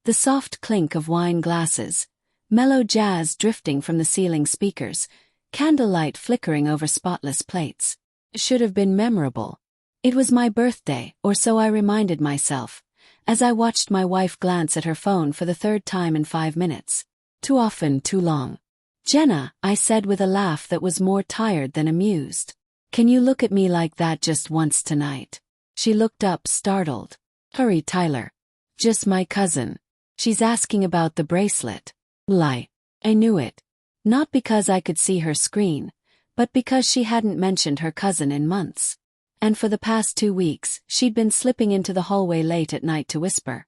The soft clink of wine glasses, mellow jazz drifting from the ceiling speakers, candlelight flickering over spotless plates. It should have been memorable. It was my birthday, or so I reminded myself, as I watched my wife glance at her phone for the third time in 5 minutes. Too often, too long. "Jenna," I said with a laugh that was more tired than amused. "Can you look at me like that just once tonight?" She looked up, startled. "Hurry, Tyler. Just my cousin. She's asking about the bracelet." Lie. I knew it. Not because I could see her screen, but because she hadn't mentioned her cousin in months. And for the past 2 weeks, she'd been slipping into the hallway late at night to whisper,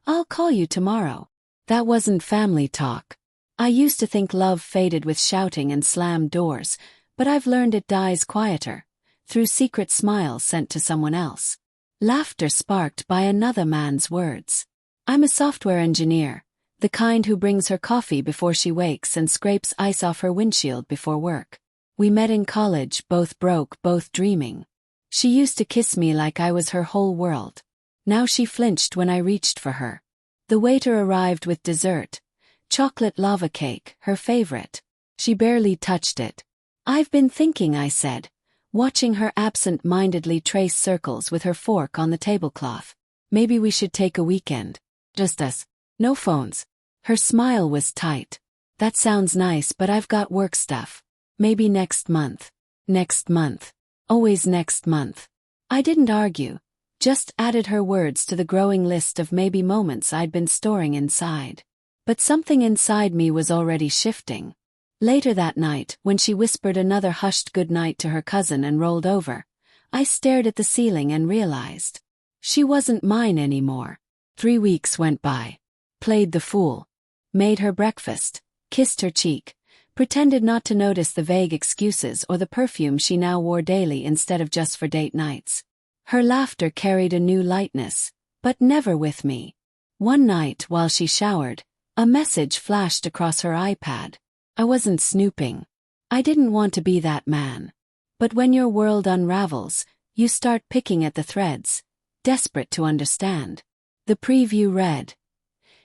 "I'll call you tomorrow." That wasn't family talk. I used to think love faded with shouting and slammed doors, but I've learned it dies quieter, through secret smiles sent to someone else. Laughter sparked by another man's words. "I'm a software engineer, the kind who brings her coffee before she wakes and scrapes ice off her windshield before work. We met in college, both broke, both dreaming. She used to kiss me like I was her whole world. Now she flinched when I reached for her. The waiter arrived with dessert, chocolate lava cake, her favorite. She barely touched it. "I've been thinking," I said, watching her absent-mindedly trace circles with her fork on the tablecloth. "Maybe we should take a weekend. Just us. No phones." Her smile was tight. "That sounds nice, but I've got work stuff. Maybe next month." Next month. Always next month. I didn't argue, just added her words to the growing list of maybe moments I'd been storing inside. But something inside me was already shifting. Later that night, when she whispered another hushed goodnight to her cousin and rolled over, I stared at the ceiling and realized she wasn't mine anymore. 3 weeks went by. Played the fool. Made her breakfast, kissed her cheek, pretended not to notice the vague excuses or the perfume she now wore daily instead of just for date nights. Her laughter carried a new lightness, but never with me. One night, while she showered, a message flashed across her iPad. I wasn't snooping. I didn't want to be that man. But when your world unravels, you start picking at the threads, desperate to understand. The preview read,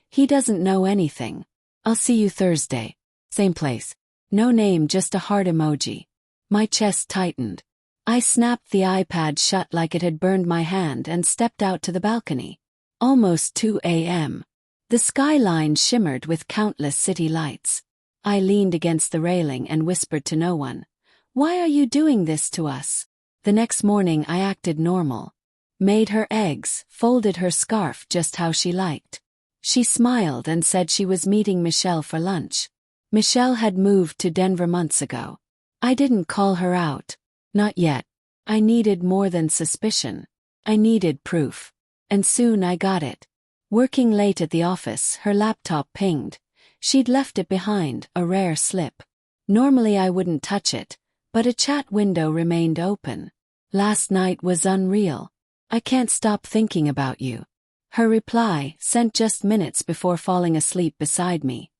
"He doesn't know anything. I'll see you Thursday. Same place." No name, just a heart emoji. My chest tightened. I snapped the iPad shut like it had burned my hand and stepped out to the balcony. Almost 2 a.m. The skyline shimmered with countless city lights. I leaned against the railing and whispered to no one, "Why are you doing this to us?" The next morning I acted normal. Made her eggs, folded her scarf just how she liked. She smiled and said she was meeting Michelle for lunch. Michelle had moved to Denver months ago. I didn't call her out. Not yet. I needed more than suspicion. I needed proof. And soon I got it. Working late at the office, her laptop pinged. She'd left it behind, a rare slip. Normally I wouldn't touch it, but a chat window remained open. "Last night was unreal. I can't stop thinking about you." Her reply, sent just minutes before falling asleep beside me.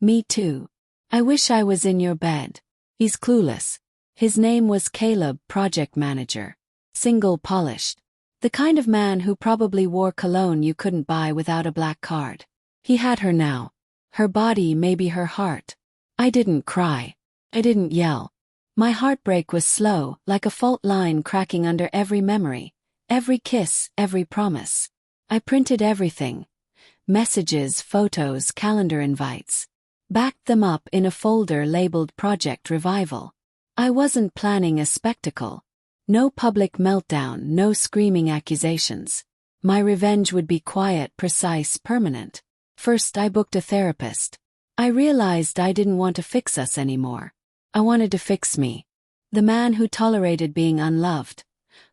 "Me too. I wish I was in your bed." He's clueless. His name was Caleb, project manager. Single, polished. The kind of man who probably wore cologne you couldn't buy without a black card. He had her now. Her body, maybe her heart. I didn't cry. I didn't yell. My heartbreak was slow, like a fault line cracking under every memory, every kiss, every promise. I printed everything. Messages, photos, calendar invites. Backed them up in a folder labeled Project Revival. I wasn't planning a spectacle. No public meltdown, no screaming accusations. My revenge would be quiet, precise, permanent. First I booked a therapist. I realized I didn't want to fix us anymore. I wanted to fix me. The man who tolerated being unloved.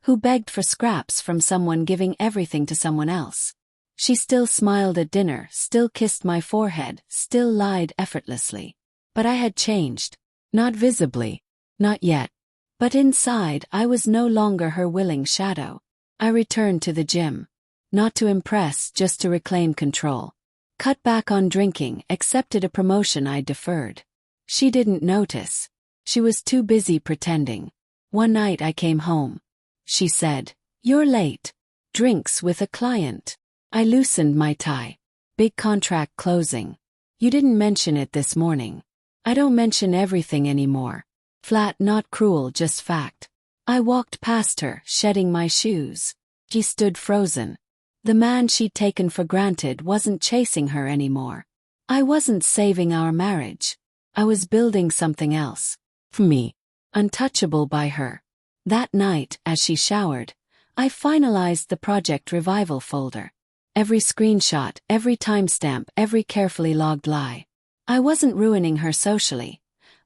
Who begged for scraps from someone giving everything to someone else. She still smiled at dinner, still kissed my forehead, still lied effortlessly. But I had changed. Not visibly. Not yet. But inside, I was no longer her willing shadow. I returned to the gym. Not to impress, just to reclaim control. Cut back on drinking, accepted a promotion I'd deferred. She didn't notice. She was too busy pretending. One night I came home. She said, "You're late. Drinks with a client." I loosened my tie. Big contract closing. You didn't mention it this morning. I don't mention everything anymore. Flat, not cruel, just fact. I walked past her, shedding my shoes. She stood frozen. The man she'd taken for granted wasn't chasing her anymore. I wasn't saving our marriage. I was building something else. For me. Untouchable by her. That night, as she showered, I finalized the Project Revival folder. Every screenshot, every timestamp, every carefully logged lie. I wasn't ruining her socially.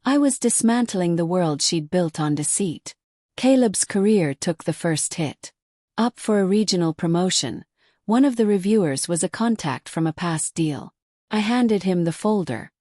I was dismantling the world she'd built on deceit. Caleb's career took the first hit. Up for a regional promotion, one of the reviewers was a contact from a past deal. I handed him the folder.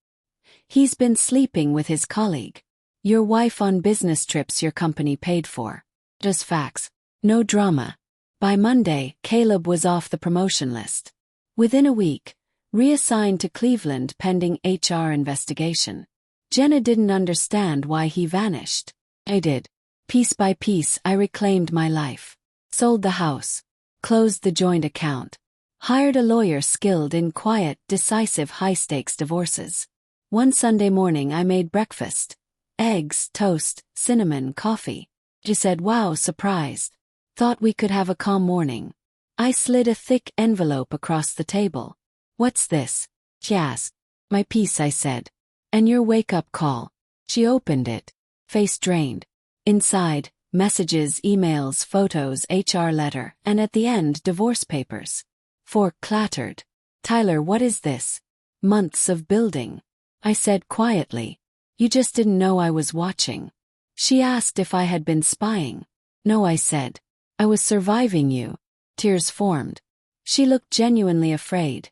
He's been sleeping with his colleague. Your wife on business trips your company paid for. Just facts. No drama. By Monday, Caleb was off the promotion list. Within a week, reassigned to Cleveland pending HR investigation. Jenna didn't understand why he vanished. I did. Piece by piece, I reclaimed my life. Sold the house. Closed the joint account. Hired a lawyer skilled in quiet, decisive, high-stakes divorces. One Sunday morning I made breakfast. Eggs, toast, cinnamon, coffee. She said, "Wow, surprised. Thought we could have a calm morning." I slid a thick envelope across the table. "What's this?" she asked. "My piece," I said. "And your wake-up call." She opened it. Face drained. Inside, messages, emails, photos, HR letter, and at the end, divorce papers. Fork clattered. "Tyler, what is this?" "Months of building," I said quietly. "You just didn't know I was watching." She asked if I had been spying. "No," I said. "I was surviving you." Tears formed. She looked genuinely afraid.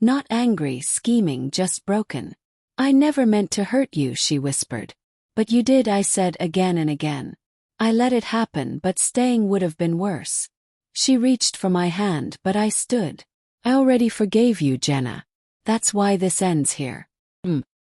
Not angry, scheming, just broken. "I never meant to hurt you," she whispered. "But you did," I said again and again. "I let it happen, but staying would have been worse." She reached for my hand, but I stood. "I already forgave you, Jenna. That's why this ends here."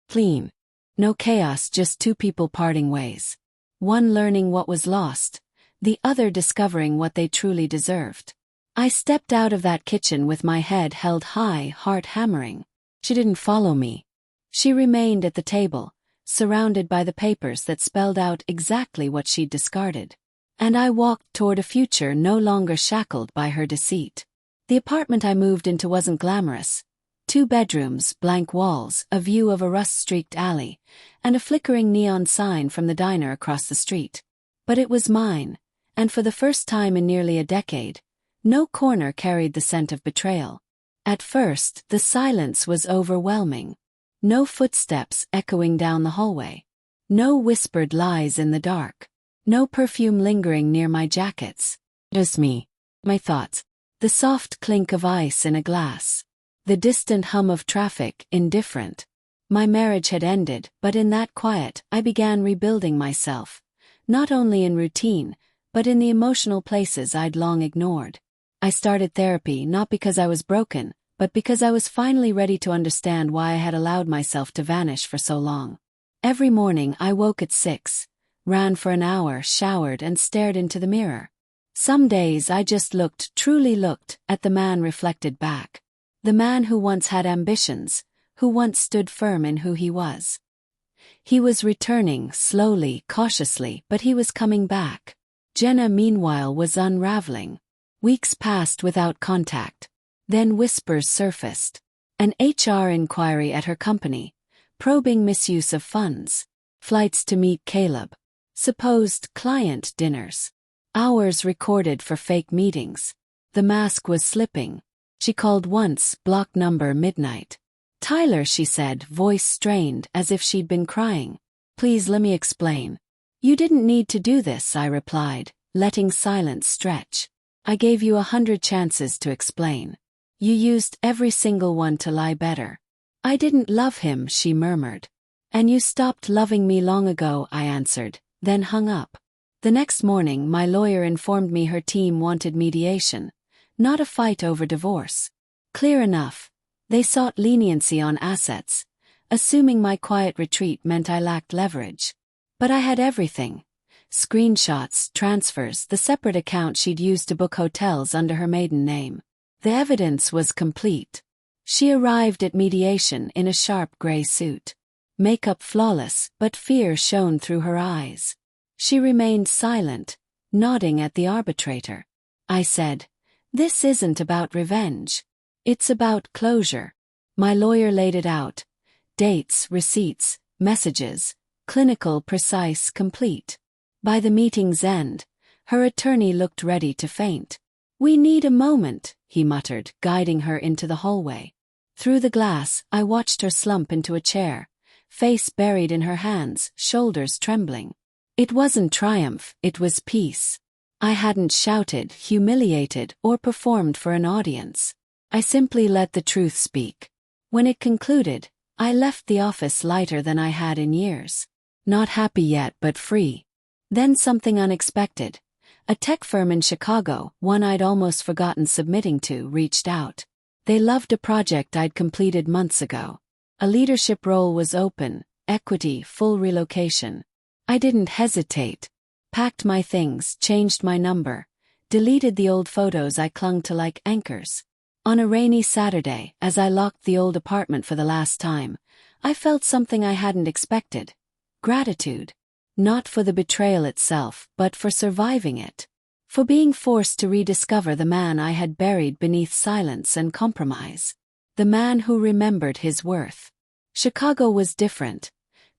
Clean. No chaos, just two people parting ways. One learning what was lost, the other discovering what they truly deserved. I stepped out of that kitchen with my head held high, heart hammering. She didn't follow me. She remained at the table, surrounded by the papers that spelled out exactly what she'd discarded. And I walked toward a future no longer shackled by her deceit. The apartment I moved into wasn't glamorous. 2 bedrooms, blank walls, a view of a rust-streaked alley, and a flickering neon sign from the diner across the street. But it was mine, and for the first time in nearly a decade, no corner carried the scent of betrayal. At first, the silence was overwhelming. No footsteps echoing down the hallway. No whispered lies in the dark. No perfume lingering near my jackets. Just me. My thoughts. The soft clink of ice in a glass. The distant hum of traffic, indifferent. My marriage had ended, but in that quiet, I began rebuilding myself. Not only in routine, but in the emotional places I'd long ignored. I started therapy not because I was broken, but because I was finally ready to understand why I had allowed myself to vanish for so long. Every morning I woke at 6, ran for an hour, showered and stared into the mirror. Some days I just truly looked, at the man reflected back. The man who once had ambitions, who once stood firm in who he was. He was returning, slowly, cautiously, but he was coming back. Jenna, meanwhile, was unraveling. Weeks passed without contact. Then whispers surfaced. An HR inquiry at her company, probing misuse of funds. Flights to meet Caleb. Supposed client dinners. Hours recorded for fake meetings. The mask was slipping. She called once, block number midnight. "Tyler," she said, voice strained as if she'd been crying. "Please let me explain." "You didn't need to do this," I replied, letting silence stretch. "I gave you 100 chances to explain. You used every single one to lie better." "I didn't love him," she murmured. "And you stopped loving me long ago," I answered, then hung up. The next morning my lawyer informed me her team wanted mediation. Not a fight over divorce. Clear enough. They sought leniency on assets, assuming my quiet retreat meant I lacked leverage. But I had everything. Screenshots, transfers, the separate account she'd used to book hotels under her maiden name. The evidence was complete. She arrived at mediation in a sharp gray suit. Makeup flawless, but fear shone through her eyes. She remained silent, nodding at the arbitrator. I said, "This isn't about revenge. It's about closure." My lawyer laid it out. Dates, receipts, messages, clinical, precise, complete. By the meeting's end, her attorney looked ready to faint. "We need a moment," he muttered, guiding her into the hallway. Through the glass, I watched her slump into a chair, face buried in her hands, shoulders trembling. It wasn't triumph, it was peace. I hadn't shouted, humiliated, or performed for an audience. I simply let the truth speak. When it concluded, I left the office lighter than I had in years. Not happy yet, but free. Then something unexpected. A tech firm in Chicago, one I'd almost forgotten submitting to, reached out. They loved a project I'd completed months ago. A leadership role was open, equity, full relocation. I didn't hesitate. Packed my things, changed my number, deleted the old photos I clung to like anchors. On a rainy Saturday, as I locked the old apartment for the last time, I felt something I hadn't expected. Gratitude. Not for the betrayal itself, but for surviving it. For being forced to rediscover the man I had buried beneath silence and compromise. The man who remembered his worth. Chicago was different.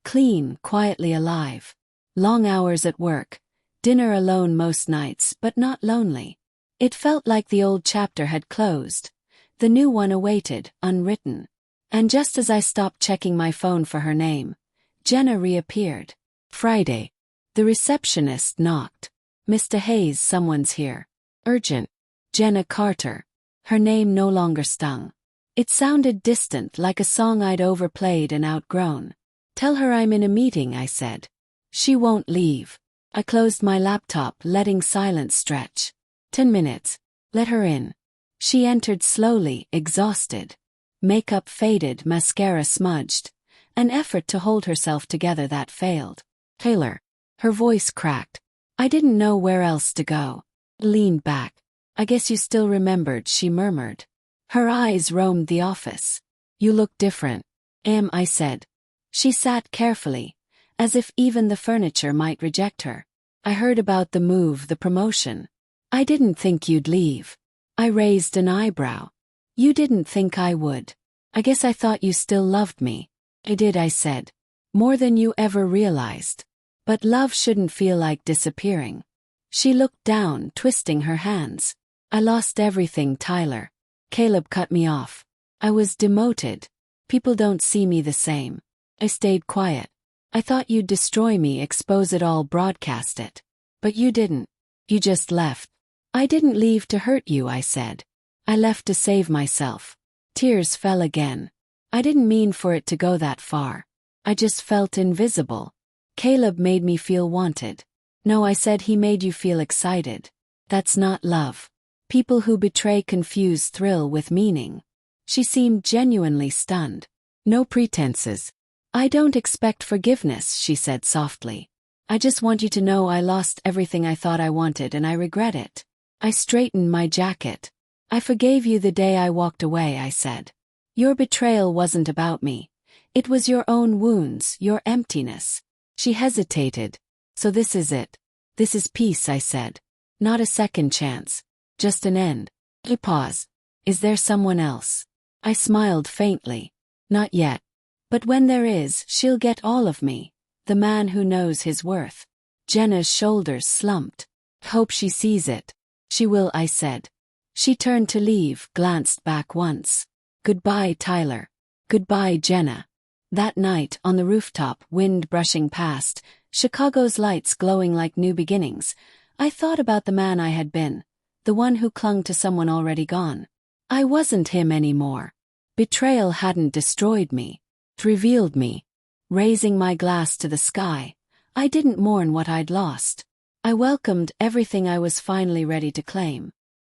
Clean, quietly alive. Long hours at work. Dinner alone most nights, but not lonely. It felt like the old chapter had closed. The new one awaited, unwritten. And just as I stopped checking my phone for her name, Jenna reappeared. Friday. The receptionist knocked. "Mr. Hayes, someone's here. Urgent." Jenna Carter. Her name no longer stung. It sounded distant, like a song I'd overplayed and outgrown. "Tell her I'm in a meeting," I said. "She won't leave." I closed my laptop, letting silence stretch. 10 minutes. Let her in. She entered slowly, exhausted. Makeup faded, mascara smudged. An effort to hold herself together that failed. "Taylor." Her voice cracked. I didn't know where else to go. Leaned back. "I guess you still remembered," she murmured. Her eyes roamed the office. "You look different." I said. She sat carefully, as if even the furniture might reject her. "I heard about the move, the promotion. I didn't think you'd leave." I raised an eyebrow. "You didn't think I would. I guess I thought you still loved me." "I did," I said. "More than you ever realized. But love shouldn't feel like disappearing." She looked down, twisting her hands. "I lost everything, Tyler. Caleb cut me off. I was demoted. People don't see me the same." I stayed quiet. "I thought you'd destroy me, expose it all, broadcast it. But you didn't. You just left." "I didn't leave to hurt you," I said. "I left to save myself." Tears fell again. "I didn't mean for it to go that far. I just felt invisible. Caleb made me feel wanted." "No," I said, "he made you feel excited. That's not love. People who betray confuse thrill with meaning." She seemed genuinely stunned. "No pretenses. I don't expect forgiveness," she said softly. "I just want you to know I lost everything I thought I wanted and I regret it." I straightened my jacket. "I forgave you the day I walked away," I said. "Your betrayal wasn't about me. It was your own wounds, your emptiness." She hesitated. "So this is it. This is peace," I said. "Not a second chance. Just an end." A pause. "Is there someone else?" I smiled faintly. "Not yet. But when there is, she'll get all of me. The man who knows his worth." Jenna's shoulders slumped. "Hope she sees it." "She will," I said. She turned to leave, glanced back once. "Goodbye, Tyler." "Goodbye, Jenna." That night, on the rooftop, wind brushing past, Chicago's lights glowing like new beginnings, I thought about the man I had been, the one who clung to someone already gone. I wasn't him anymore. Betrayal hadn't destroyed me. It revealed me. Raising my glass to the sky, I didn't mourn what I'd lost. I welcomed everything I was finally ready to claim.